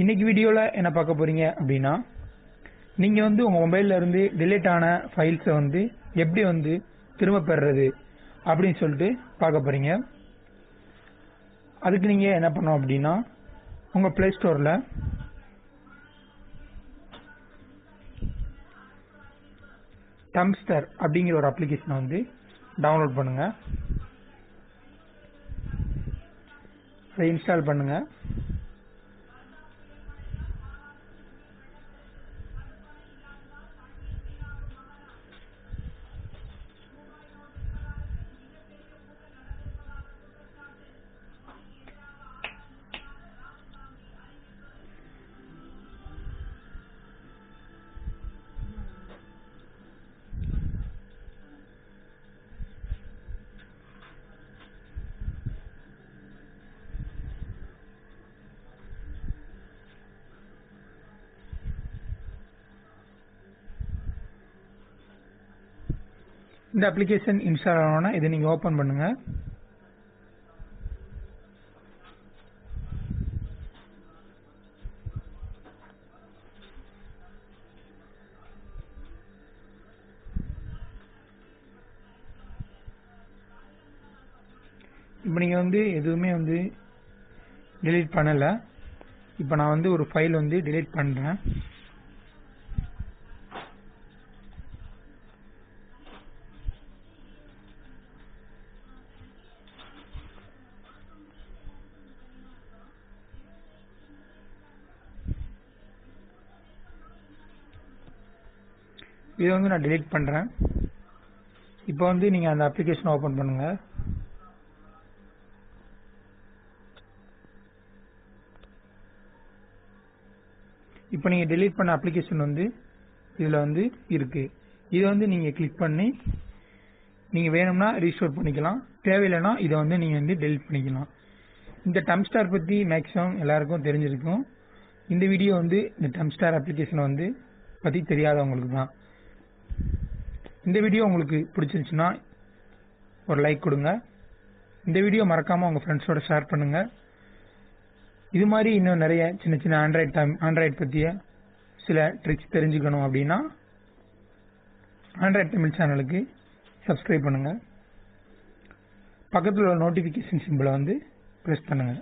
இன்னைக்கு வீடியோல என்ன பார்க்க போறீங்க அப்படின்னா, நீங்க உங்க மொபைல்ல இருந்து டிலீட் ஆன ஃபைல்ஸை எப்படி திரும்ப பெறுறது அப்படின்னு சொல்லிட்டு பார்க்க போறீங்க. அதுக்கு நீங்க என்ன பண்ணணும் அப்படின்னா, உங்க பிளே ஸ்டோர்ல டம்ஸ்டர் அப்படிங்கிற ஒரு அப்ளிகேஷனை டவுன்லோட் பண்ணுங்க. அதை இன்ஸ்டால் பண்ணுங்க. இந்த அப்ளிகேஷன் இன்ஸ்டால் ஆனோன்னா இதை நீங்க ஓபன் பண்ணுங்க. இப்போ நீங்க எதுவுமே delete பண்ணல. இப்போ நான் ஒரு ஃபைல் delete பண்றேன். இதை நான் delete பண்றேன். இப்போ நீங்க அந்த அப்ளிகேஷன் ஓபன் பண்ணுங்க. இப்போ நீங்க delete பண்ண அப்ளிகேஷன் இதுல இருக்கு. இது நீங்க கிளிக் பண்ணி நீங்க வேணும்னா ரீஸ்டோர் பண்ணிக்கலாம். தேவையில்லைனா இதை நீங்க delete பண்ணிக்கலாம். இந்த டம்ஸ்டார் பத்தி மேக்ஸிமம் எல்லாருக்கும் தெரிஞ்சிருக்கும். இந்த வீடியோ இந்த டம்ஸ்டார் அப்ளிகேஷனை பத்தி தெரியாதவங்களுக்கு தான். இந்த வீடியோ உங்களுக்கு பிடிச்சிருச்சுன்னா ஒரு லைக் கொடுங்க. இந்த வீடியோ மறக்காம உங்க ஃப்ரெண்ட்ஸோட ஷேர் பண்ணுங்க. இது மாதிரி இன்னும் நிறைய சின்ன சின்ன ஆண்ட்ராய்டு பத்திய சில ட்ரிக்ஸ் தெரிஞ்சுக்கணும் அப்படின்னா ஆண்ட்ராய்டு தமிழ் சேனலுக்கு சப்ஸ்கிரைப் பண்ணுங்க. பக்கத்தில் உள்ள நோட்டிபிகேஷன் சிம்பிளை பிரஸ் பண்ணுங்க.